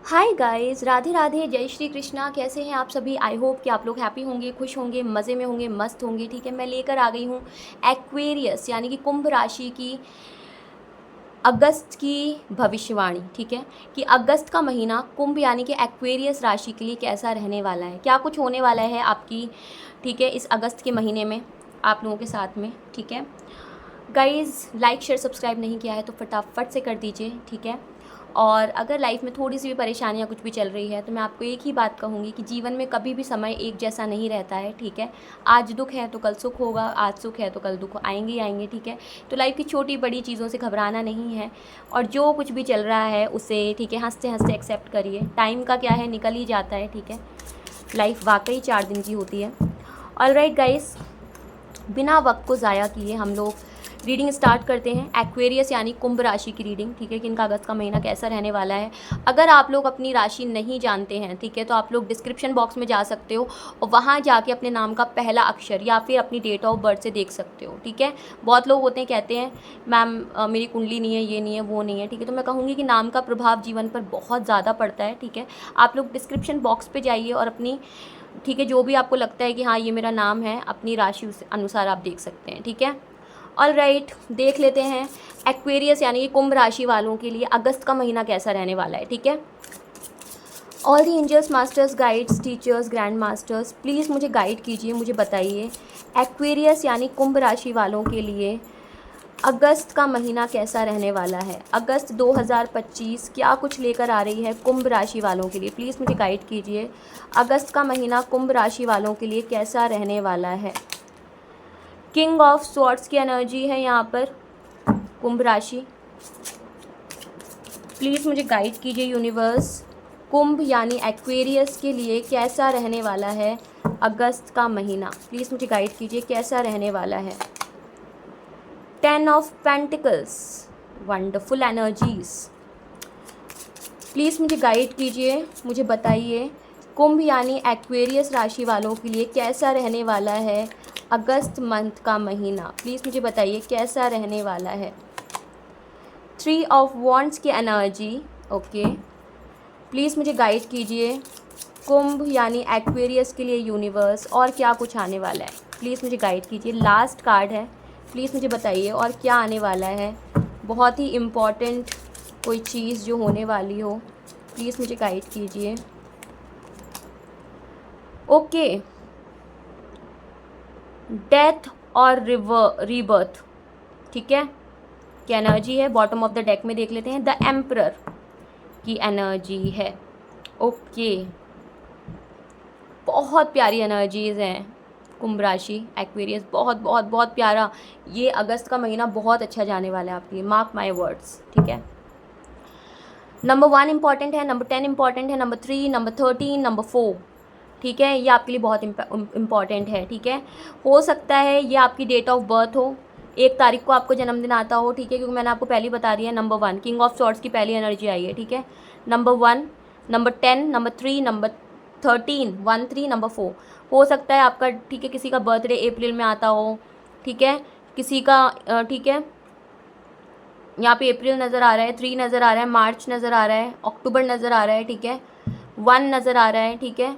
Hi guys, Radhe Radhe, जय श्री कृष्णा। कैसे हैं आप सभी? आई होप कि आप लोग हैप्पी होंगे, खुश होंगे, मज़े में होंगे, मस्त होंगे। ठीक है, मैं लेकर आ गई हूँ एक्वेरियस यानी कि कुंभ राशि की अगस्त की भविष्यवाणी। ठीक है, कि अगस्त का महीना कुंभ यानी कि एक्वेरियस राशि के लिए कैसा रहने वाला है, क्या कुछ होने वाला है आपकी, ठीक है, इस अगस्त के महीने में आप लोगों के साथ में। ठीक है गाइज़, लाइक शेयर सब्सक्राइब नहीं किया है तो फटाफट से कर दीजिए। ठीक है, और अगर लाइफ में थोड़ी सी भी परेशानियाँ कुछ भी चल रही है तो मैं आपको एक ही बात कहूँगी कि जीवन में कभी भी समय एक जैसा नहीं रहता है। ठीक है, आज दुख है तो कल सुख होगा, आज सुख है तो कल दुख आएंगे ही आएंगे। ठीक है, तो लाइफ की छोटी बड़ी चीज़ों से घबराना नहीं है, और जो कुछ भी चल रहा है उसे, ठीक है, हंसते हंसते एक्सेप्ट करिए। टाइम का क्या है, निकल ही जाता है। ठीक है, लाइफ वाकई 4 दिन की होती है। ऑलराइट गाइस, बिना वक्त को ज़ाया किए हम लोग रीडिंग स्टार्ट करते हैं। एक्वेरियस यानी कुंभ राशि की रीडिंग। ठीक है, कि इनका अगस्त का महीना कैसा रहने वाला है। अगर आप लोग अपनी राशि नहीं जानते हैं, ठीक है, तो आप लोग डिस्क्रिप्शन बॉक्स में जा सकते हो और वहाँ जाके अपने नाम का पहला अक्षर या फिर अपनी डेट ऑफ बर्थ से देख सकते हो। ठीक है, बहुत लोग होते हैं कहते हैं मैम मेरी कुंडली नहीं है, ये नहीं है, वो नहीं है। ठीक है, तो मैं कहूँगी कि नाम का प्रभाव जीवन पर बहुत ज़्यादा पड़ता है। ठीक है, आप लोग डिस्क्रिप्शन बॉक्स पर जाइए और अपनी, ठीक है, जो भी आपको लगता है कि हाँ ये मेरा नाम है, अपनी राशि उस अनुसार आप देख सकते हैं। ठीक है, ऑलराइट, देख लेते हैं एक्वेरियस यानी कि कुंभ राशि वालों के लिए अगस्त का महीना कैसा रहने वाला है। ठीक है, all the angels, masters, guides, teachers, grand masters, please मुझे गाइड कीजिए, मुझे बताइए एक्वेरियस यानी कुंभ राशि वालों के लिए अगस्त का महीना कैसा रहने वाला है। अगस्त 2025 क्या कुछ लेकर आ रही है कुंभ राशि वालों के लिए, प्लीज़ मुझे गाइड कीजिए। अगस्त का महीना कुंभ राशि वालों के लिए कैसा रहने वाला है। किंग ऑफ स्वॉर्ड्स की एनर्जी है यहाँ पर कुंभ राशि। प्लीज़ मुझे गाइड कीजिए यूनिवर्स, कुंभ यानी एक्वेरियस के लिए कैसा रहने वाला है अगस्त का महीना। प्लीज़ मुझे गाइड कीजिए कैसा रहने वाला है। 10 of pentacles, wonderful energies. Please मुझे गाइड कीजिए, मुझे बताइए कुंभ यानी एक्वेरियस राशि वालों के लिए कैसा रहने वाला है अगस्त मंथ का महीना। प्लीज़ मुझे बताइए कैसा रहने वाला है। 3 ऑफ वॉन्ड्स की एनर्जी, ओके। प्लीज़ मुझे गाइड कीजिए कुंभ यानी एक्वेरियस के लिए यूनिवर्स, और क्या कुछ आने वाला है। प्लीज़ मुझे गाइड कीजिए, लास्ट कार्ड है, प्लीज़ मुझे बताइए और क्या आने वाला है। बहुत ही इम्पॉर्टेंट कोई चीज़ जो होने वाली हो, प्लीज़ मुझे गाइड कीजिए। ओके, डेथ और रीबर्थ, ठीक है, की एनर्जी है। बॉटम ऑफ द डेक में देख लेते हैं, द एम्परर की एनर्जी है। ओके, बहुत प्यारी एनर्जीज़ हैं कुंभ राशि एक्वेरियस, बहुत बहुत बहुत प्यारा। ये अगस्त का महीना बहुत अच्छा जाने वाला है आपके लिए, मार्क माय वर्ड्स। ठीक है, नंबर 1 इंपॉर्टेंट है, नंबर 10 इंपॉर्टेंट है, नंबर 3, नंबर 13, नंबर 4, ठीक है, ये आपके लिए बहुत इम्पॉर्टेंट है। ठीक है, हो सकता है ये आपकी डेट ऑफ बर्थ हो, 1 तारीख को आपको जन्मदिन आता हो। ठीक है, क्योंकि मैंने आपको पहले बता दिया, नंबर 1 किंग ऑफ सॉर्ड्स की पहली एनर्जी आई है। ठीक है, number 1, number 10, number 3, number 13, 1 3, number 4 हो सकता है आपका, ठीक है, किसी का बर्थडे अप्रैल में आता हो। ठीक है, किसी का ठीक है, यहाँ पे अप्रैल नज़र आ रहा है, 3 नज़र आ रहा है, मार्च नज़र आ रहा है, अक्टूबर नज़र आ रहा है। ठीक है, 1 नज़र आ रहा है। ठीक है,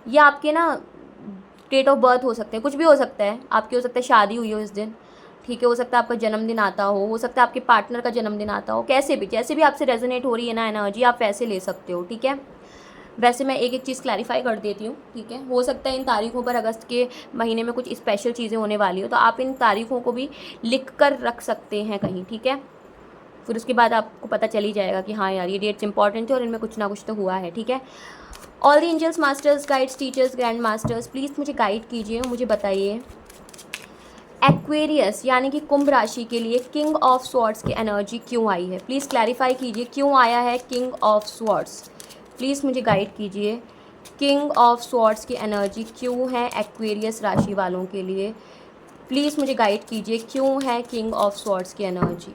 ये आपके ना डेट ऑफ बर्थ हो सकते हैं, कुछ भी हो सकता है आपकी, हो सकता है शादी हुई हो इस दिन। ठीक है, हो सकता है आपका जन्मदिन आता हो सकता है आपके पार्टनर का जन्मदिन आता हो, कैसे भी, जैसे भी आपसे रेजोनेट हो रही है ना एनर्जी, आप वैसे ले सकते हो। ठीक है, वैसे मैं एक एक चीज़ क्लैरिफाई कर देती हूँ। ठीक है, हो सकता है इन तारीखों पर अगस्त के महीने में कुछ स्पेशल चीज़ें होने वाली हो, तो आप इन तारीखों को भी लिख कर रख सकते हैं कहीं। ठीक है, फिर उसके बाद आपको पता चल ही जाएगा कि हाँ यार ये डेट्स इंपॉर्टेंट थे और इनमें कुछ ना कुछ तो हुआ है। ठीक है, all the angels, masters, guides, teachers, grand masters, please मुझे गाइड कीजिए, मुझे बताइए एक्वेरियस यानी कि कुंभ राशि के लिए किंग ऑफ स्वॉर्ड्स की एनर्जी क्यों आई है। प्लीज़ क्लैरिफाई कीजिए क्यों आया है किंग ऑफ स्वॉर्ड्स। प्लीज़ मुझे गाइड कीजिए किंग ऑफ स्वॉर्ड्स की एनर्जी क्यों है एक्वेरियस राशि वालों के लिए। प्लीज़ मुझे गाइड कीजिए क्यों है किंग ऑफ स्वॉर्ड्स की एनर्जी।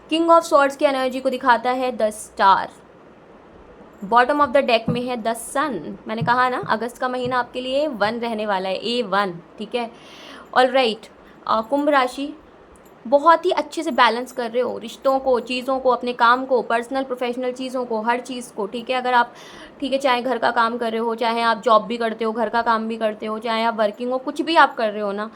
किंग ऑफ स्वॉर्ड्स की एनर्जी को दिखाता है the star, bottom of the deck में है द सन। मैंने कहा ना अगस्त का महीना आपके लिए 1 रहने वाला है, A1। ठीक है, ऑलराइट, कुंभ राशि बहुत ही अच्छे से बैलेंस कर रहे हो रिश्तों को, चीज़ों को, अपने काम को, पर्सनल प्रोफेशनल चीज़ों को, हर चीज़ को, ठीक है। अगर आप, ठीक है, चाहे घर का काम कर रहे हो, चाहे आप जॉब भी करते हो, घर का काम भी करते हो, चाहे आप वर्किंग हो, कुछ भी आप कर रहे हो ना,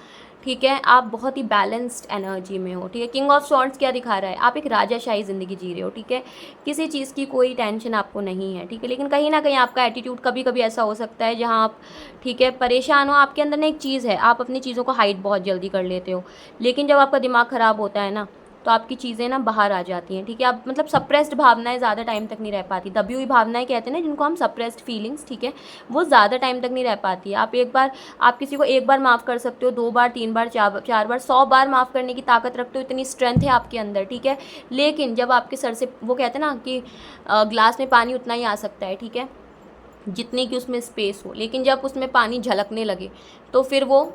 ठीक है, आप बहुत ही बैलेंस्ड एनर्जी में हो, ठीक है। किंग ऑफ स्वॉर्ड्स क्या दिखा रहा है, आप एक राजाशाही ज़िंदगी जी रहे हो, ठीक है। किसी चीज़ की कोई टेंशन आपको नहीं है, ठीक है। लेकिन कहीं ना कहीं आपका एटीट्यूड कभी कभी ऐसा हो सकता है जहाँ आप, ठीक है, परेशान हो। आपके अंदर ना एक चीज़ है, आप अपनी चीज़ों को हाइड बहुत जल्दी कर लेते हो, लेकिन जब आपका दिमाग ख़राब होता है ना, तो आपकी चीज़ें ना बाहर आ जाती हैं, ठीक है। आप मतलब सप्रेस्ड भावनाएं ज़्यादा टाइम तक नहीं रह पाती, दबी हुई भावनाएं कहते हैं ना जिनको हम, सप्रेस्ड फीलिंग्स, ठीक है, वो ज़्यादा टाइम तक नहीं रह पाती है। आप एक बार, आप किसी को एक बार माफ़ कर सकते हो, 2 बार, 3 बार, 4 बार, 100 बार माफ़ करने की ताकत रखते हो, इतनी स्ट्रेंथ है आपके अंदर, ठीक है। लेकिन जब आपके सर से, वो कहते हैं ना कि ग्लास में पानी उतना ही आ सकता है, ठीक है, जितनी कि उसमें स्पेस हो, लेकिन जब उसमें पानी झलकने लगे तो फिर वो,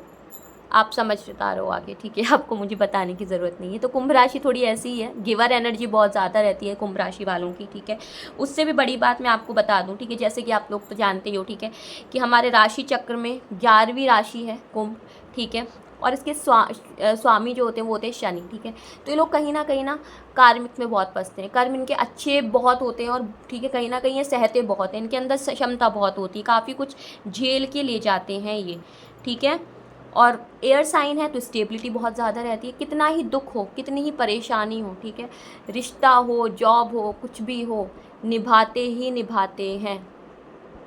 आप समझदार हो आगे, ठीक है, आपको मुझे बताने की ज़रूरत नहीं है। तो कुंभ राशि थोड़ी ऐसी ही है, गिवर एनर्जी बहुत ज़्यादा रहती है कुंभ राशि वालों की, ठीक है। उससे भी बड़ी बात मैं आपको बता दूं, ठीक है, जैसे कि आप लोग तो जानते ही हो, ठीक है, कि हमारे राशि चक्र में 11वीं राशि है कुंभ, ठीक है, और इसके स्वामी जो होते हैं वो होते हैं शनि, ठीक है। तो ये लोग कहीं ना कार्मिक में बहुत फंसते हैं, कर्म इनके अच्छे बहुत होते हैं, और ठीक है, कहीं ना कहीं ये सहते बहुत हैं, इनके अंदर क्षमता बहुत होती है, काफ़ी कुछ झेल के ले जाते हैं ये, ठीक है। और एयर साइन है तो स्टेबिलिटी बहुत ज़्यादा रहती है, कितना ही दुख हो, कितनी ही परेशानी हो, ठीक है, रिश्ता हो, जॉब हो, कुछ भी हो, निभाते ही निभाते हैं,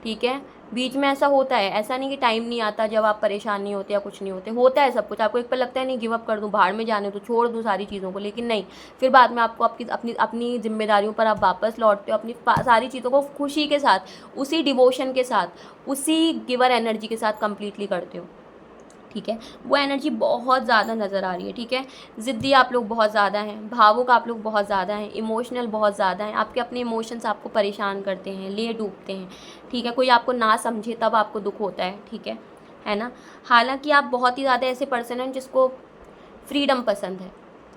ठीक है। बीच में ऐसा होता है, ऐसा नहीं कि टाइम नहीं आता जब आप परेशान नहीं होते या कुछ नहीं होते, होता है सब कुछ। आपको एक पर लगता है नहीं, गिव अप कर दूँ, भाड़ में जाने तो छोड़ दूँ सारी चीज़ों को, लेकिन नहीं, फिर बाद में आपको आपकी अपनी अपनी जिम्मेदारियों पर आप वापस लौटते हो, अपनी सारी चीज़ों को खुशी के साथ, उसी डिवोशन के साथ, उसी गिवर एनर्जी के साथ कंप्लीटली करते हो, ठीक है। वो एनर्जी बहुत ज़्यादा नज़र आ रही है, ठीक है। ज़िद्दी आप लोग बहुत ज़्यादा हैं, भावुक आप लोग बहुत ज़्यादा हैं, इमोशनल बहुत ज़्यादा हैं, आपके अपने इमोशंस आपको परेशान करते हैं, ले डूबते हैं, ठीक है। कोई आपको ना समझे तब आपको दुख होता है, ठीक है ना। हालांकि आप बहुत ही ज़्यादा ऐसे पर्सन हैं जिसको फ्रीडम पसंद है,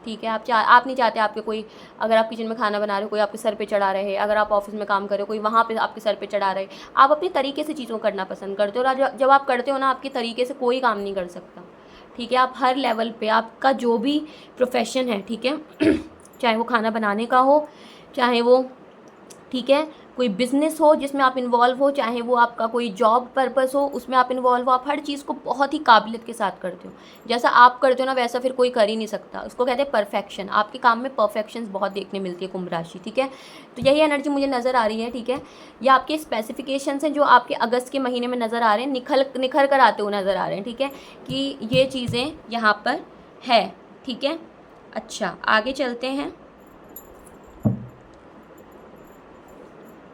ठीक है। आप नहीं चाहते आपके कोई, अगर आप किचन में खाना बना रहे हो, कोई आपके सर पे चढ़ा रहे, अगर आप ऑफिस में काम कर रहे हो, कोई वहाँ पे आपके सर पे चढ़ा रहे, आप अपने तरीके से चीज़ों को करना पसंद करते हो, और जब आप करते हो ना, आपके तरीके से कोई काम नहीं कर सकता, ठीक है। आप हर लेवल पे, आपका जो भी प्रोफेशन है, ठीक है, चाहे वो खाना बनाने का हो, चाहे वो, ठीक है, कोई बिज़नेस हो जिसमें आप इन्वॉल्व हो, चाहे वो आपका कोई जॉब पर्पस हो उसमें आप इन्वॉल्व हो, आप हर चीज़ को बहुत ही काबिलियत के साथ करते हो। जैसा आप करते हो ना, वैसा फिर कोई कर ही नहीं सकता, उसको कहते हैं परफेक्शन। आपके काम में परफेक्शन बहुत देखने मिलती है कुंभ राशि, ठीक है। तो यही एनर्जी मुझे नज़र आ रही है, ठीक है। ये आपके स्पेसिफिकेशंस हैं जो आपके अगस्त के महीने में नज़र आ रहे हैं, निखर कर आते हुए नज़र आ रहे हैं, ठीक है, कि ये चीज़ें यहाँ पर है, ठीक है। अच्छा, आगे चलते हैं।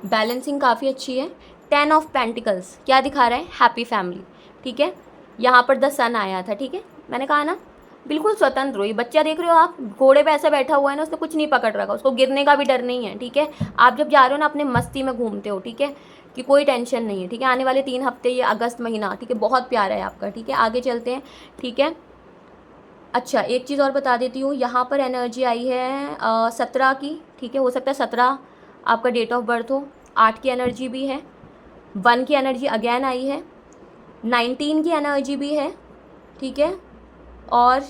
बैलेंसिंग काफ़ी अच्छी है। 10 ऑफ पेंटिकल्स क्या दिखा रहा है, हैप्पी फैमिली, ठीक है। यहाँ पर द सन आया था, ठीक है, मैंने कहा ना बिल्कुल स्वतंत्र हो। ये बच्चा देख रहे हो आप, घोड़े पे ऐसा बैठा हुआ है ना, उसने कुछ नहीं पकड़ रखा, उसको गिरने का भी डर नहीं है, ठीक है। आप जब जा रहे हो ना, अपने मस्ती में घूमते हो, ठीक है, कि कोई टेंशन नहीं है, ठीक है। आने वाले 3 हफ्ते, ये अगस्त महीना, ठीक है, बहुत प्यारा है आपका, ठीक है। आगे चलते हैं, ठीक है। अच्छा, एक चीज़ और बता देती हूँ, यहाँ पर एनर्जी आई है 17 की, ठीक है, हो सकता है 17 आपका डेट ऑफ बर्थ हो। 8 की एनर्जी भी है, 1 की एनर्जी अगेन आई है, 19 की एनर्जी भी है, ठीक है, और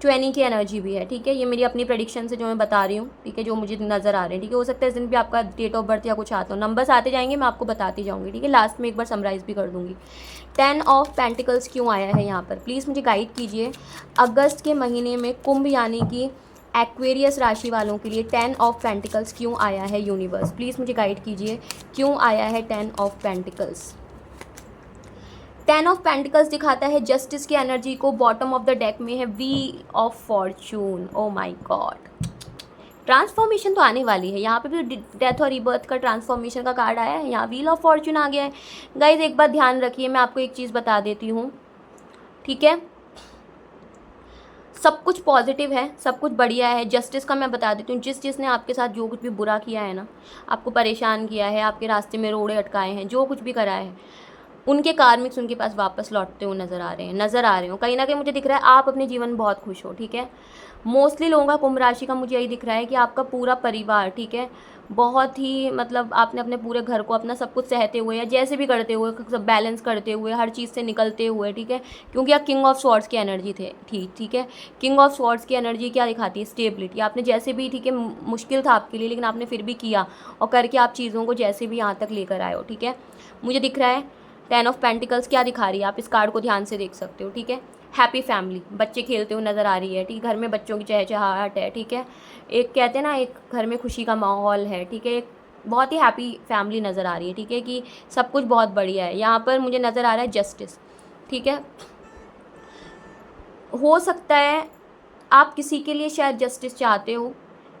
20 की एनर्जी भी है, ठीक है। ये मेरी अपनी प्रेडिक्शन से जो मैं बता रही हूँ, ठीक है, जो मुझे नज़र आ रहे हैं, ठीक है। हो सकता है इस दिन भी आपका डेट ऑफ बर्थ या कुछ आता हो, नंबर्स आते जाएंगे, मैं आपको बताती जाऊँगी, ठीक है। लास्ट में एक बार समराइज़ भी कर दूँगी। 10 ऑफ पेंटिकल्स क्यों आया है यहाँ पर, प्लीज़ मुझे गाइड कीजिए। अगस्त के महीने में कुंभ यानी कि एक्वेरियस राशि वालों के लिए 10 ऑफ पेंटिकल्स क्यों आया है यूनिवर्स, प्लीज़ मुझे गाइड कीजिए, क्यों आया है 10 ऑफ पेंटिकल्स। 10 ऑफ पेंटिकल्स दिखाता है जस्टिस की एनर्जी को, बॉटम ऑफ द डेक में है wheel of fortune. Oh my god, transformation तो आने वाली है, यहाँ पे भी डेथ और रीबर्थ का ट्रांसफॉर्मेशन का कार्ड आया है, यहाँ व्हील ऑफ फॉर्चून आ गया है। गाइज एक बात ध्यान रखिए, मैं आपको एक चीज़ बता देती हूँ, ठीक है, सब कुछ पॉजिटिव है, सब कुछ बढ़िया है। जस्टिस का मैं बता देती हूँ, जिसने आपके साथ जो कुछ भी बुरा किया है ना, आपको परेशान किया है, आपके रास्ते में रोड़े अटकाए हैं, जो कुछ भी करा है, उनके कार्मिक्स उनके पास वापस लौटते हुए नज़र आ रहे हो। कहीं ना कहीं मुझे दिख रहा है आप अपने जीवन में बहुत खुश हो, ठीक है। मोस्टली लोगों का कुंभ राशि का मुझे यही दिख रहा है कि आपका पूरा परिवार, ठीक है, बहुत ही मतलब आपने अपने पूरे घर को अपना सब कुछ सहते हुए या जैसे भी करते हुए, सब बैलेंस करते हुए, हर चीज़ से निकलते हुए, ठीक है, क्योंकि आप किंग ऑफ स्वॉर्ड्स की एनर्जी थे, ठीक है। किंग ऑफ स्वॉर्ड्स की एनर्जी क्या दिखाती है? स्टेबिलिटी। आपने जैसे भी, ठीक है, मुश्किल था आपके लिए लेकिन आपने फिर भी किया और करके आप चीज़ों को जैसे भी यहाँ तक लेकर आए हो, ठीक है। मुझे दिख रहा है 10 ऑफ पेंटिकल्स क्या दिखा रही है, आप इस कार्ड को ध्यान से देख सकते हो, ठीक है। हैप्पी फैमिली, बच्चे खेलते हुए नज़र आ रही है, ठीक है, घर में बच्चों की चहचहाहट है, ठीक है। एक कहते हैं ना, एक घर में खुशी का माहौल है, ठीक है। एक बहुत ही हैप्पी फैमिली नज़र आ रही है, ठीक है, कि सब कुछ बहुत बढ़िया है। यहाँ पर मुझे नज़र आ रहा है जस्टिस, ठीक है। हो सकता है आप किसी के लिए शायद जस्टिस चाहते हो,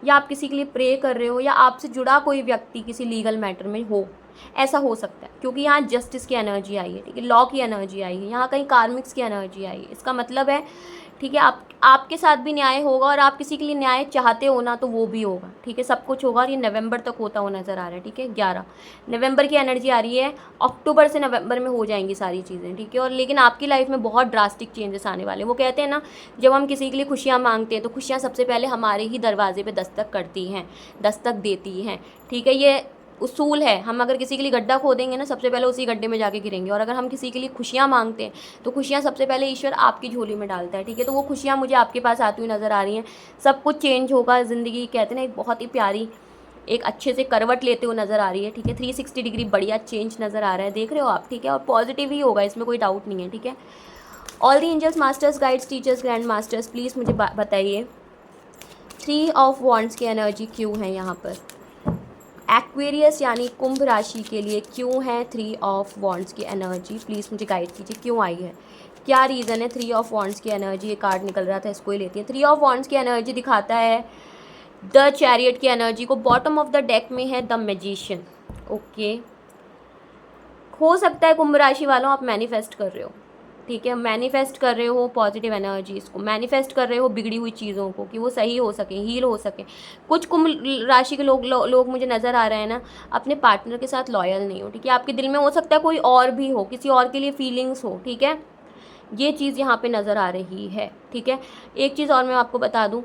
या आप किसी के लिए प्रे कर रहे हो, या आपसे जुड़ा कोई व्यक्ति किसी लीगल मैटर में हो, ऐसा हो सकता है, क्योंकि यहाँ जस्टिस की एनर्जी आई है, ठीक है, लॉ की एनर्जी आई है, यहाँ कहीं कार्मिक्स की एनर्जी आई है। इसका मतलब है, ठीक है, आपके साथ भी न्याय होगा, और आप किसी के लिए न्याय चाहते हो ना, तो वो भी होगा, ठीक है, सब कुछ होगा। और ये नवंबर तक होता हुआ नज़र आ रहा है, ठीक है। 11 नवंबर की एनर्जी आ रही है, अक्टूबर से नवंबर में हो जाएंगी सारी चीज़ें, ठीक है। और लेकिन आपकी लाइफ में बहुत ड्रास्टिक चेंजेस आने वाले। वो कहते हैं ना, जब हम किसी के लिए खुशियाँ मांगते हैं तो खुशियाँ सबसे पहले हमारे ही दरवाजे पे दस्तक करती हैं, दस्तक देती हैं, ठीक है। ये उसूल है, हम अगर किसी के लिए गड्ढा खोदेंगे ना, सबसे पहले उसी गड्ढे में जाके गिरेंगे। और अगर हम किसी के लिए खुशियाँ मांगते हैं तो खुशियाँ सबसे पहले ईश्वर आपकी झोली में डालता है, ठीक है। तो वो खुशियाँ मुझे आपके पास आती हुई नज़र आ रही हैं। सब कुछ चेंज होगा, ज़िंदगी कहते हैं ना एक बहुत ही प्यारी, एक अच्छे से करवट लेते हुए नज़र आ रही है, ठीक है। 360 डिग्री बढ़िया चेंज नज़र आ रहा है, देख रहे हो आप, ठीक है। और पॉजिटिव ही होगा, इसमें कोई डाउट नहीं है, ठीक है। All the angels, masters, guides, teachers, grand masters, please मुझे बताइए 3 ऑफ वॉन्ड्स की एनर्जी क्यों है यहाँ पर? एक्वेरियस यानी कुंभ राशि के लिए क्यों है 3 ऑफ वॉन्ड्स की एनर्जी? प्लीज़ मुझे गाइड कीजिए, क्यों आई है, क्या रीज़न है 3 ऑफ वॉन्ड्स की एनर्जी? ये कार्ड निकल रहा था, इसको ही लेती है। 3 ऑफ वॉन्ड्स की एनर्जी दिखाता है द चैरियट की एनर्जी को। बॉटम ऑफ द डेक में है द मैजिशियन, ओके। हो सकता है कुंभ राशि वालों आप मैनिफेस्ट कर रहे हो, ठीक है, मैनिफेस्ट कर रहे हो पॉजिटिव एनर्जीज़ को, मैनिफेस्ट कर रहे हो बिगड़ी हुई चीज़ों को कि वो सही हो सके, हील हो सके। कुछ कुंभ राशि के लोग मुझे नज़र आ रहे हैं ना, अपने पार्टनर के साथ लॉयल नहीं हो, ठीक है। आपके दिल में हो सकता है कोई और भी हो, किसी और के लिए फीलिंग्स हो, ठीक है। ये चीज़ यहाँ पे नज़र आ रही है, ठीक है। एक चीज़ और मैं आपको बता दूँ,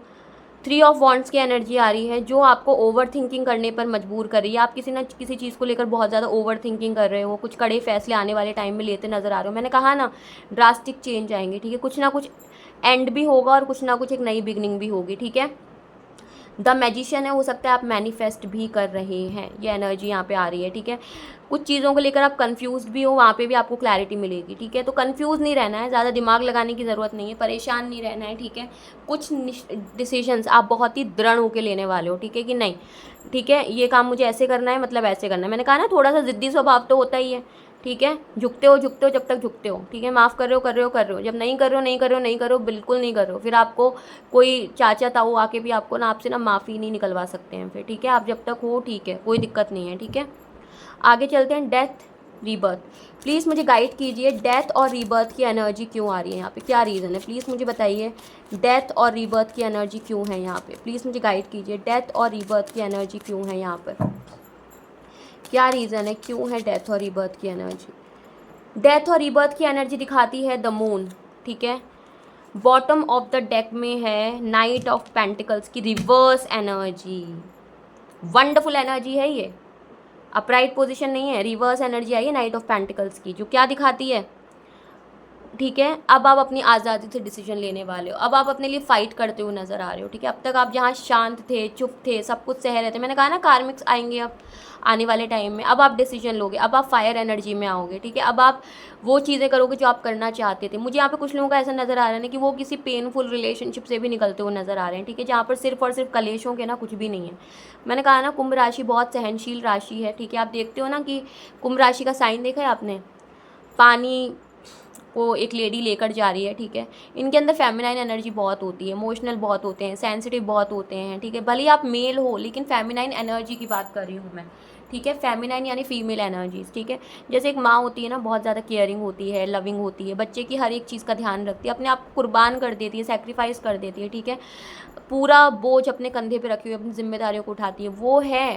3 ऑफ वॉन्ड्स की एनर्जी आ रही है जो आपको ओवर थिंकिंग करने पर मजबूर कर रही है। आप किसी न किसी चीज़ को लेकर बहुत ज़्यादा ओवर थिंकिंग कर रहे हो, कुछ कड़े फैसले आने वाले टाइम में लेते नज़र आ रहे हो। मैंने कहा ना, ड्रास्टिक चेंज आएंगे, ठीक है। कुछ ना कुछ एंड भी होगा और कुछ ना कुछ एक नई बिगनिंग भी होगी, ठीक है। द मैजिशियन है, हो सकता है आप मैनिफेस्ट भी कर रहे हैं, ये एनर्जी यहाँ पे आ रही है, ठीक है। कुछ चीज़ों को लेकर आप कंफ्यूज्ड भी हो, वहाँ पे भी आपको क्लैरिटी मिलेगी, ठीक है। तो कंफ्यूज नहीं रहना है, ज़्यादा दिमाग लगाने की ज़रूरत नहीं है, परेशान नहीं रहना है, ठीक है। कुछ डिसीजंस आप बहुत ही दृढ़ होकर लेने वाले हो, ठीक है, कि नहीं, ठीक है, ये काम मुझे ऐसे करना है, मतलब ऐसे करना है। मैंने कहा ना, थोड़ा सा ज़िद्दी स्वभाव तो होता ही है, ठीक है। झुकते हो जब तक झुकते हो, ठीक है। माफ़ कर रहे हो, जब नहीं कर रहे हो, बिल्कुल नहीं कर रहे हो, फिर आपको कोई चाचा ताऊ आके भी आपको ना, आपसे ना माफ़ी नहीं निकलवा सकते हैं फिर, ठीक है। आप जब तक हो, ठीक है, कोई दिक्कत नहीं है, ठीक है। आगे चलते हैं, डेथ रीबर्थ। प्लीज़ मुझे गाइड कीजिए, डेथ और रीबर्थ की एनर्जी क्यों आ रही है यहाँ पे, क्या रीज़न है? प्लीज़ मुझे बताइए, डेथ और रीबर्थ की एनर्जी क्यों है यहाँ पे? प्लीज़ मुझे गाइड कीजिए, डेथ और रीबर्थ की एनर्जी क्यों है यहाँ पर? क्या रीज़न है, क्यों है डेथ और रीबर्थ की एनर्जी? डेथ और रीबर्थ की एनर्जी दिखाती है द मून, ठीक है। बॉटम ऑफ द डेक में है नाइट ऑफ पेंटिकल्स की रिवर्स एनर्जी। वंडरफुल एनर्जी है ये, अपराइट पोजीशन नहीं है, रिवर्स एनर्जी आई है नाइट ऑफ पेंटिकल्स की, जो क्या दिखाती है, ठीक है। अब आप अपनी आज़ादी से डिसीजन लेने वाले हो, अब आप अपने लिए फ़ाइट करते हुए नज़र आ रहे हो, ठीक है। अब तक आप जहाँ शांत थे, चुप थे, सब कुछ सह रहे थे, मैंने कहा ना कार्मिक्स आएंगे अब आने वाले टाइम में, अब आप डिसीजन लोगे, अब आप फायर एनर्जी में आओगे, ठीक है। अब आप वो चीज़ें करोगे जो आप करना चाहते थे। मुझे यहाँ पे कुछ लोगों का ऐसा नज़र आ रहा है ना कि वो किसी पेनफुल रिलेशनशिप से भी निकलते हुए नज़र आ रहे हैं, ठीक है, जहाँ पर सिर्फ और सिर्फ कलेशों के ना कुछ भी नहीं है। मैंने कहा ना, कुंभ राशि बहुत सहनशील राशि है, ठीक है। आप देखते हो ना कि कुंभ राशि का साइन देखा है आपने, पानी को एक लेडी लेकर जा रही है, ठीक है। इनके अंदर फेमिनाइन एनर्जी बहुत होती है, इमोशनल बहुत होते हैं, सेंसिटिव बहुत होते हैं, ठीक है। भले ही आप मेल हो, लेकिन फेमिनाइन एनर्जी की बात कर रही हूँ मैं, ठीक है। फेमिनाइन यानी फीमेल एनर्जीज, ठीक है। जैसे एक माँ होती है ना, बहुत ज़्यादा केयरिंग होती है, लविंग होती है, बच्चे की हर एक चीज़ का ध्यान रखती है, अपने आप को कुर्बान कर देती है, सेक्रीफाइस कर देती है, ठीक है। पूरा बोझ अपने कंधे पे रखी हुई अपनी जिम्मेदारियों को उठाती है, वो है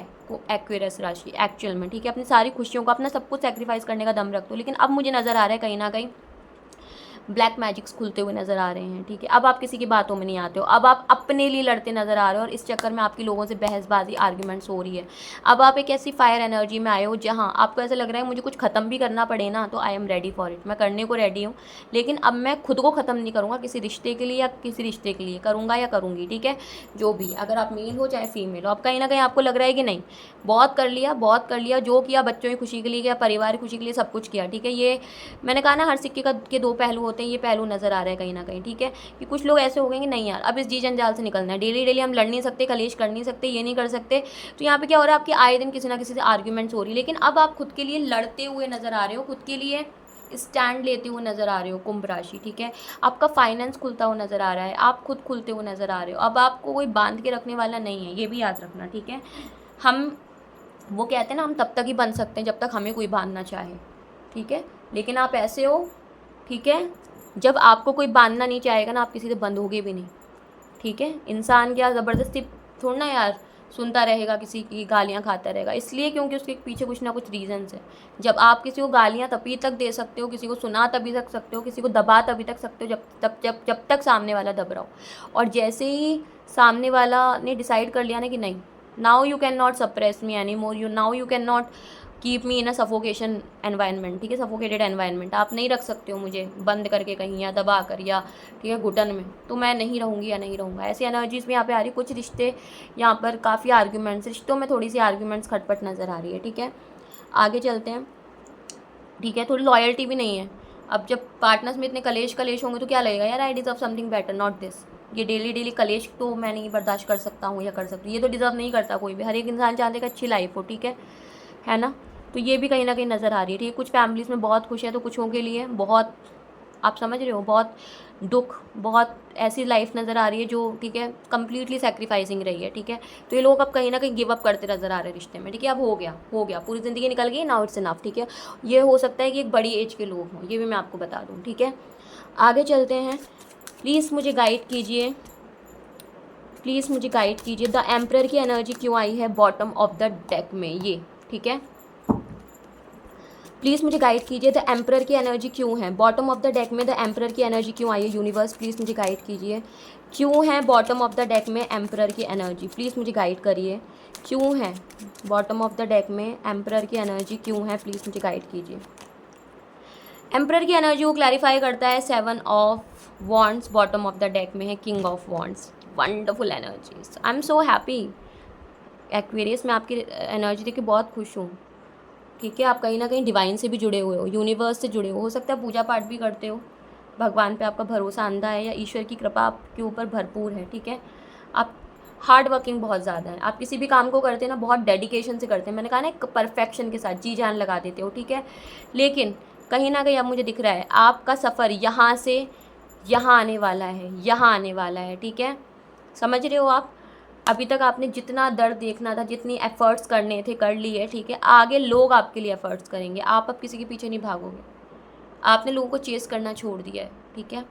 एक्वेरियस राशि एक्चुअल में, ठीक है। अपनी सारी खुशियों को, अपना सब कुछ सेक्रीफाइस करने का दम रखते हो। लेकिन अब मुझे नज़र आ रहा है कहीं ना कहीं ब्लैक मैजिक्स खुलते हुए नज़र आ रहे हैं, ठीक है। अब आप किसी की बातों में नहीं आते हो, अब आप अपने लिए लड़ते नज़र आ रहे हो और इस चक्कर में आपकी लोगों से बहसबाजी, आर्ग्यूमेंट्स हो रही है। अब आप एक ऐसी फायर एनर्जी में आए हो जहाँ आपको ऐसा लग रहा है मुझे कुछ ख़त्म भी करना पड़े ना, तो I am ready for it, मैं करने को रेडी हूँ। लेकिन अब मैं खुद को ख़त्म नहीं करूँगा किसी रिश्ते के लिए या किसी रिश्ते के लिए, करूँगा या करूँगी, ठीक है। जो भी, अगर आप मेल हो चाहे फीमेल हो, अब कहीं ना कहीं आपको लग रहा है कि नहीं, बहुत कर लिया, बहुत कर लिया, जो किया बच्चों की खुशी के लिए किया, परिवार की खुशी के लिए, सब कुछ किया, ठीक है। ये मैंने कहा ना, हर सिक्के के दो पहलू होते हैं, ये पहलू नज़र आ रहा है कहीं ना कहीं, ठीक है। कि कुछ लोग ऐसे हो गए कि नहीं यार, अब इस जी जंजाल से निकलना है, डेली डेली हम लड़ नहीं सकते, कलेश कर नहीं सकते, ये नहीं कर सकते। तो यहाँ पे क्या हो रहा है, आपके आए दिन किसी ना किसी से आर्ग्यूमेंट्स हो रही है। लेकिन अब आप खुद के लिए लड़ते हुए नज़र आ रहे हो, खुद के लिए स्टैंड लेते हुए नज़र आ रहे हो, कुंभ राशि, ठीक है। आपका फाइनेंस खुलता हुआ नज़र आ रहा है, आप खुद खुलते हुए नज़र आ रहे हो। अब आपको कोई बांध के रखने वाला नहीं है, ये भी याद रखना, ठीक है। हम, वो कहते हैं ना, हम तब तक ही बन सकते हैं जब तक हमें कोई बांधना चाहे, ठीक है। लेकिन आप ऐसे हो, ठीक है, जब आपको कोई बांधना नहीं चाहेगा ना, आप किसी से बंद होगे भी नहीं, ठीक है। इंसान क्या ज़बरदस्ती थोड़ा ना यार सुनता रहेगा, किसी की गालियाँ खाता रहेगा, इसलिए क्योंकि उसके पीछे कुछ ना कुछ रीजंस है। जब आप किसी को गालियाँ तभी तक दे सकते हो, किसी को सुना तभी तक सकते हो, किसी को दबा तभी तक सकते हो जब तक सामने वाला दब रहा हो। और जैसे ही सामने वाला ने डिसाइड कर लिया ना कि नहीं, now you can not suppress me any more, now you can not keep me in a suffocation environment, ठीक है, सफोकेटेड एनवायरनमेंट, आप नहीं रख सकते हो मुझे बंद करके कहीं या दबा कर या, ठीक है, घुटन में, तो मैं नहीं रहूँगी या नहीं रहूँगा। ऐसी एनर्जीज में यहाँ पे आ रही। कुछ रिश्ते यहाँ पर काफ़ी आर्ग्यूमेंट्स, रिश्तों में थोड़ी सी आर्ग्यूमेंट्स खटपट नज़र आ रही है, ठीक है। आगे चलते हैं, ठीक है। थोड़ी लॉयल्टी भी नहीं है। अब जब पार्टनर्स में इतने कलेश होंगे तो क्या लगेगा यार, I deserve something better, not this. ये डेली डेली कलेश तो मैं नहीं बर्दाश्त कर सकता हूँ या कर सकती हूँ, ये तो डिजर्व नहीं करता कोई भी। हर एक इंसान चाहते हैं कि अच्छी लाइफ हो, ठीक है ना। तो ये भी कहीं ना कहीं नज़र आ रही है, ठीक है। कुछ फैमिलीज़ में बहुत खुश है तो कुछों के लिए बहुत, आप समझ रहे हो, बहुत दुख, बहुत ऐसी लाइफ नज़र आ रही है जो, ठीक है, कम्प्लीटली सेक्रीफाइसिंग रही है, ठीक है। तो ये लोग अब कहीं ना कहीं गिव अप करते नज़र आ रहे हैं रिश्ते में, ठीक है। अब हो गया, पूरी ज़िंदगी निकल गई, नाउ इट्स इनफ, ठीक है। ये हो सकता है कि एक बड़ी एज के लोग हों, ये भी मैं आपको बता दूँ, ठीक है। आगे चलते हैं। प्लीज़ मुझे गाइड कीजिए, प्लीज़ मुझे गाइड कीजिए, द एम्परर की एनर्जी क्यों आई है बॉटम ऑफ द डेक में, ये, ठीक है। प्लीज़ मुझे गाइड कीजिए, द एम्परर की एनर्जी क्यों है बॉटम ऑफ द डेक में, द एम्परर की एनर्जी क्यों आई है। यूनिवर्स प्लीज़ मुझे गाइड कीजिए, क्यों है बॉटम ऑफ द डेक में एम्परर की एनर्जी, प्लीज़ मुझे गाइड करिए, क्यों है बॉटम ऑफ द डेक में एम्परर की एनर्जी क्यों है, प्लीज़ मुझे गाइड कीजिए। एम्परर की एनर्जी को क्लैरिफाई करता है 7 of wands, bottom of the deck में है king of wands. Wonderful energies, I am so happy Aquarius, मैं आपकी एनर्जी देख के बहुत खुश हूँ, ठीक है। आप कहीं ना कहीं डिवाइन से भी जुड़े हुए हो, यूनिवर्स से जुड़े हो सकता है पूजा पाठ भी करते हो, भगवान पे आपका भरोसा अंधा है या ईश्वर की कृपा आपके ऊपर भरपूर है, ठीक है। आप हार्ड वर्किंग बहुत ज़्यादा है, आप किसी भी काम को करते हैं ना बहुत डेडिकेशन से करते हैं, मैंने कहा ना एक परफेक्शन के साथ जी जान लगा देते हो, ठीक है। लेकिन कहीं ना कहीं अब मुझे दिख रहा है आपका सफ़र यहाँ से यहाँ आने वाला है, यहाँ आने वाला है, ठीक है। समझ रहे हो आप, अभी तक आपने जितना दर्द देखना था, जितनी एफ़र्ट्स करने थे, कर लिए, ठीक है। आगे लोग आपके लिए एफ़र्ट्स करेंगे, आप अब किसी के पीछे नहीं भागोगे। आपने लोगों को चेस करना छोड़ दिया है, ठीक है,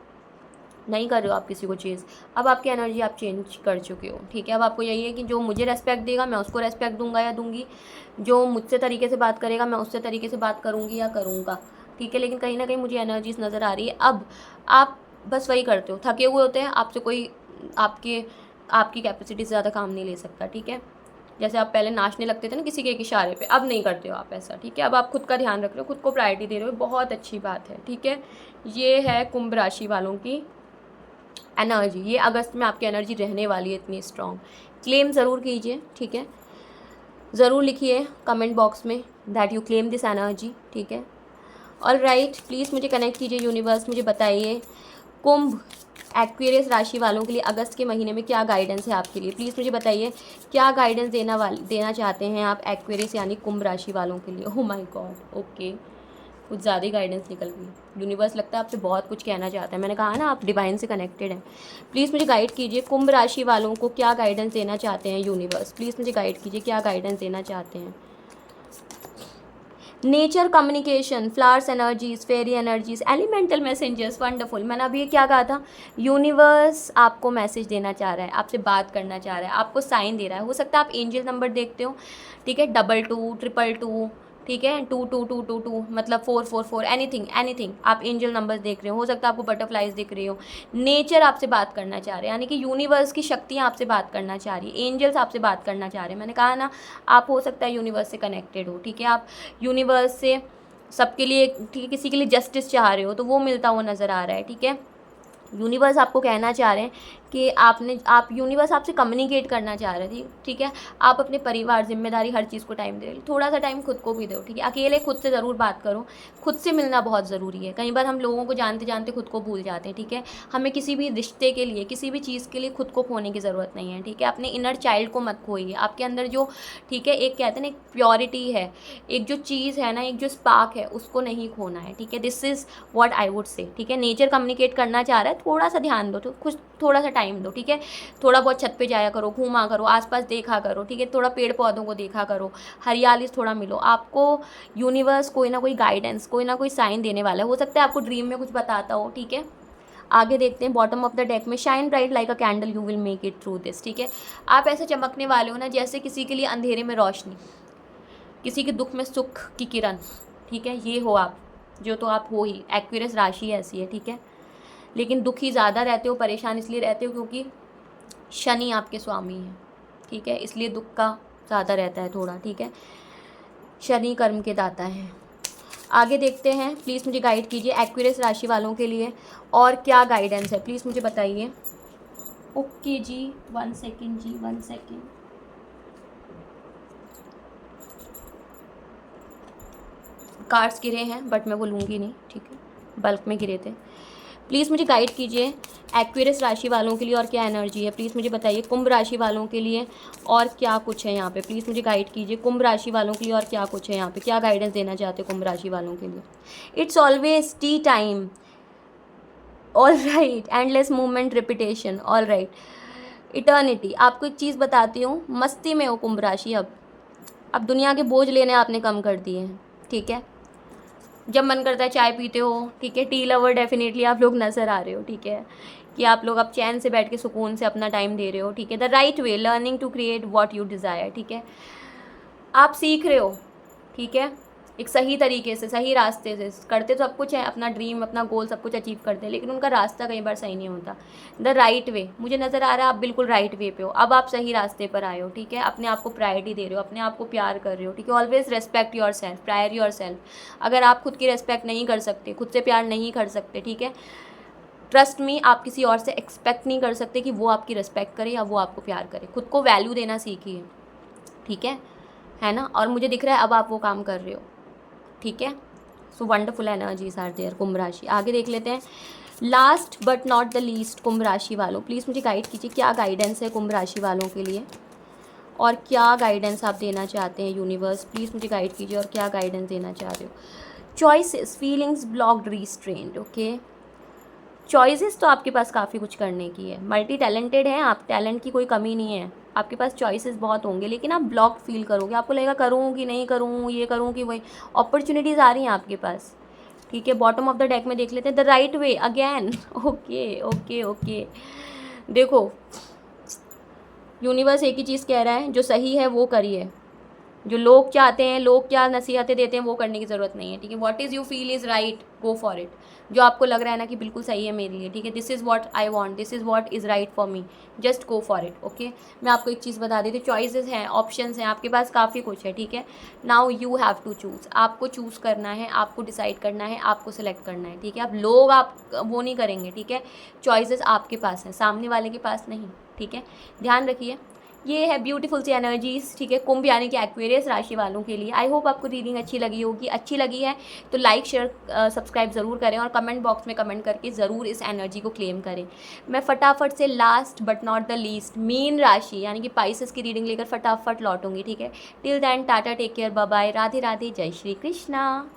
नहीं कर रहे हो आप किसी को चेस। अब आपकी एनर्जी आप चेंज कर चुके हो, ठीक है। अब आपको यही है कि जो मुझे रेस्पेक्ट देगा मैं उसको रेस्पेक्ट दूंगा या दूंगी, जो मुझसे तरीके से बात करेगा मैं उससे तरीके से बात करूँगी या करूँगा, ठीक है। लेकिन कहीं ना कहीं मुझे एनर्जीज नज़र आ रही है अब आप बस वही करते हो, थके हुए होते हैं, आपसे कोई आपकी कैपेसिटी से ज़्यादा काम नहीं ले सकता, ठीक है। जैसे आप पहले नाचने लगते थे ना किसी के एक इशारे पे, अब नहीं करते हो आप ऐसा, ठीक है। अब आप खुद का ध्यान रख रहे हो, खुद को प्रायोरिटी दे रहे हो, बहुत अच्छी बात है, ठीक है। ये है कुंभ राशि वालों की एनर्जी, ये अगस्त में आपकी एनर्जी रहने वाली है इतनी स्ट्रॉन्ग। क्लेम ज़रूर कीजिए, ठीक है, ज़रूर लिखिए कमेंट बॉक्स में that you claim this energy, ठीक है। ऑल राइट, प्लीज़ मुझे कनेक्ट कीजिए यूनिवर्स, मुझे बताइए कुंभ एक्वेरियस राशि वालों के लिए अगस्त के महीने में क्या गाइडेंस है आपके लिए। प्लीज़ मुझे बताइए क्या गाइडेंस देना चाहते हैं आप एक्वेरियस यानी कुंभ राशि वालों के लिए। ओह माय गॉड, ओके, कुछ ज़्यादा ही गाइडेंस निकल गई। यूनिवर्स लगता है आपसे बहुत कुछ कहना चाहता है, मैंने कहा ना आप डिवाइन से कनेक्टेड हैं। प्लीज़ मुझे गाइड कीजिए कुंभ राशि वालों को क्या गाइडेंस देना चाहते हैं यूनिवर्स, प्लीज़ मुझे गाइड कीजिए क्या गाइडेंस देना चाहते हैं नेचर कम्युनिकेशन, फ्लावर्स एनर्जीज, फेरी एनर्जीज, एलिमेंटल मैसेंजर्स, वंडरफुल। मैंने अभी क्या कहा था, यूनिवर्स आपको मैसेज देना चाह रहा है, आपसे बात करना चाह रहा है, आपको साइन दे रहा है। हो सकता है आप एंजल नंबर देखते हो, ठीक है, 22 222, ठीक है, 2222, मतलब 444, एनीथिंग एनीथिंग, आप एंजल नंबर्स देख रहे हो सकता है आपको बटरफ्लाइज दिख रही हो। नेचर आपसे बात करना चाह रहे हैं, यानी कि यूनिवर्स की शक्तियाँ आपसे बात करना चाह रही है, एंजल्स आपसे बात करना चाह रहे हैं। मैंने कहा ना, आप हो सकता है यूनिवर्स से कनेक्टेड हो, ठीक है, आप यूनिवर्स से सबके लिए, ठीक है, किसी के लिए जस्टिस चाह रहे हो तो वो मिलता हुआ नज़र आ रहा है, ठीक है। यूनिवर्स आपको कहना चाह रहे हैं कि आप यूनिवर्स आपसे कम्युनिकेट करना चाह रहे थे, ठीक है। आप अपने परिवार, जिम्मेदारी, हर चीज़ को टाइम दे रहे, थोड़ा सा टाइम खुद को भी दो, ठीक है। अकेले खुद से ज़रूर बात करो, खुद से मिलना बहुत ज़रूरी है। कई बार हम लोगों को जानते जानते खुद को भूल जाते हैं, ठीक है। हमें किसी भी रिश्ते के लिए, किसी भी चीज़ के लिए खुद को खोने की ज़रूरत नहीं है, ठीक है। अपने इनर चाइल्ड को मत खोइए, आपके अंदर जो, ठीक है, एक कहते हैं ना, एक प्योरिटी है, एक जो चीज़ है ना, एक जो स्पार्क है, उसको नहीं खोना है, ठीक है। This is what I would say, ठीक है। नेचर कम्युनिकेट करना चाह रहा है, थोड़ा सा ध्यान दो, तो कुछ थोड़ा सा टाइम दो, ठीक है। थोड़ा बहुत छत पे जाया करो, घूमा करो, आसपास देखा करो, ठीक है। थोड़ा पेड़ पौधों को देखा करो, हरियाली से थोड़ा मिलो। आपको यूनिवर्स कोई ना कोई गाइडेंस, कोई ना कोई साइन देने वाला है। हो सकता है आपको ड्रीम में कुछ बताता हो, ठीक है। आगे देखते हैं, बॉटम ऑफ द डेक में, shine bright like a candle, you will make it through this, ठीक है। आप ऐसे चमकने वाले हो ना, जैसे किसी के लिए अंधेरे में रोशनी, किसी के दुख में सुख की किरण, ठीक है। ये हो आप, जो तो आप हो ही। एक्वेरियस राशि ऐसी है, ठीक है। लेकिन दुखी ज़्यादा रहते हो, परेशान इसलिए रहते हो क्योंकि शनि आपके स्वामी हैं, ठीक है, इसलिए दुख का ज़्यादा रहता है थोड़ा, ठीक है। शनि कर्म के दाता हैं। आगे देखते हैं, प्लीज़ मुझे गाइड कीजिए एक्वेरियस राशि वालों के लिए और क्या गाइडेंस है, प्लीज़ मुझे बताइए। ओके जी, 1 सेकेंड जी, 1 सेकेंड। कार्ड्स गिरे हैं बट मैं वो लूँगी नहीं, ठीक है, बल्क में गिरे थे। प्लीज़ मुझे गाइड कीजिए एक्वेरियस राशि वालों के लिए और क्या एनर्जी है, प्लीज़ मुझे बताइए। कुंभ राशि वालों के लिए और क्या कुछ है यहाँ पे, प्लीज़ मुझे गाइड कीजिए। कुंभ राशि वालों के लिए और क्या कुछ है यहाँ पे, क्या गाइडेंस देना चाहते हो कुंभ राशि वालों के लिए। It's always T time, all right, endless movement, repetition, all right, eternity. आपको एक चीज़ बताती हूँ, मस्ती में हो कुंभ राशि। अब दुनिया के बोझ लेने आपने कम कर दिए हैं, ठीक है। जब मन करता है चाय पीते हो, ठीक है। टी लवर डेफिनेटली आप लोग नज़र आ रहे हो, ठीक है, कि आप लोग अब चैन से बैठ के सुकून से अपना टाइम दे रहे हो, ठीक है। The right way, learning to create what you desire, ठीक है। आप सीख रहे हो, ठीक है, एक सही तरीके से, सही रास्ते से। करते तो सब कुछ है, अपना ड्रीम, अपना गोल सब कुछ अचीव करते हैं, लेकिन उनका रास्ता कई बार सही नहीं होता। द राइट वे, मुझे नज़र आ रहा है आप बिल्कुल राइट वे पे हो, अब आप सही रास्ते पर आए हो, ठीक है। अपने आप को प्रायोरिटी दे रहे हो, अपने आप को प्यार कर रहे हो, ठीक है। Always respect your self, prior your self. अगर आप खुद की रेस्पेक्ट नहीं कर सकते, खुद से प्यार नहीं कर सकते, ठीक है, ट्रस्ट मी, आप किसी और से एक्सपेक्ट नहीं कर सकते कि वो आपकी रिस्पेक्ट करे या वो आपको प्यार करे। खुद को वैल्यू देना सीखिए, ठीक है ना। और मुझे दिख रहा है अब आप वो काम कर रहे हो, ठीक है। So wonderful energies are there कुंभ राशि। आगे देख लेते हैं, last but not the least, कुंभ राशि वालों, प्लीज़ मुझे गाइड कीजिए क्या गाइडेंस है कुंभ राशि वालों के लिए और क्या गाइडेंस आप देना चाहते हैं यूनिवर्स, प्लीज़ मुझे गाइड कीजिए और क्या गाइडेंस देना चाह रहे हो। Choices, feelings blocked, restrained, okay. Choices तो आपके पास काफ़ी कुछ करने की है, मल्टी टैलेंटेड हैं आप, टैलेंट की कोई कमी नहीं है, आपके पास चॉइसेस बहुत होंगे, लेकिन आप ब्लॉक फील करोगे, आपको लगेगा करूँ कि नहीं करूँ, ये करूँ कि वही। अपॉर्चुनिटीज़ आ रही हैं आपके पास, ठीक है। बॉटम ऑफ द डेक में देख लेते हैं, the right way again, okay okay okay. देखो, यूनिवर्स एक ही चीज़ कह रहा है, जो सही है वो करिए, जो लोग चाहते हैं, लोग क्या नसीहतें देते हैं वो करने की ज़रूरत नहीं है, ठीक है। What is you feel is right, go for it. जो आपको लग रहा है ना कि बिल्कुल सही है मेरे लिए, ठीक है, this is what I want, this is what is right for me, just go for it, okay. मैं आपको एक चीज़ बता देती हूँ, चॉइसेस हैं, ऑप्शंस हैं आपके पास, काफ़ी कुछ है, ठीक है। Now you have to choose, आपको चूज़ करना है, आपको डिसाइड करना है, आपको सेलेक्ट करना है, ठीक है। अब लोग आप वो नहीं करेंगे, ठीक है। चॉइसेस आपके पास हैं, सामने वाले के पास नहीं, ठीक है। ध्यान रखिए, ये है ब्यूटीफुल सी एनर्जीज़, ठीक है, कुंभ यानी कि एक्वेरियस राशि वालों के लिए। आई होप आपको रीडिंग अच्छी लगी होगी। अच्छी लगी है तो लाइक शेयर सब्सक्राइब ज़रूर करें और कमेंट बॉक्स में कमेंट करके ज़रूर इस एनर्जी को क्लेम करें। मैं फटाफट से last but not the least mean राशि यानी कि पाइसेस की रीडिंग लेकर फटाफट लौटूंगी, ठीक है। Till then tata, take care, bye bye, Radhe Radhe, जय श्री कृष्णा।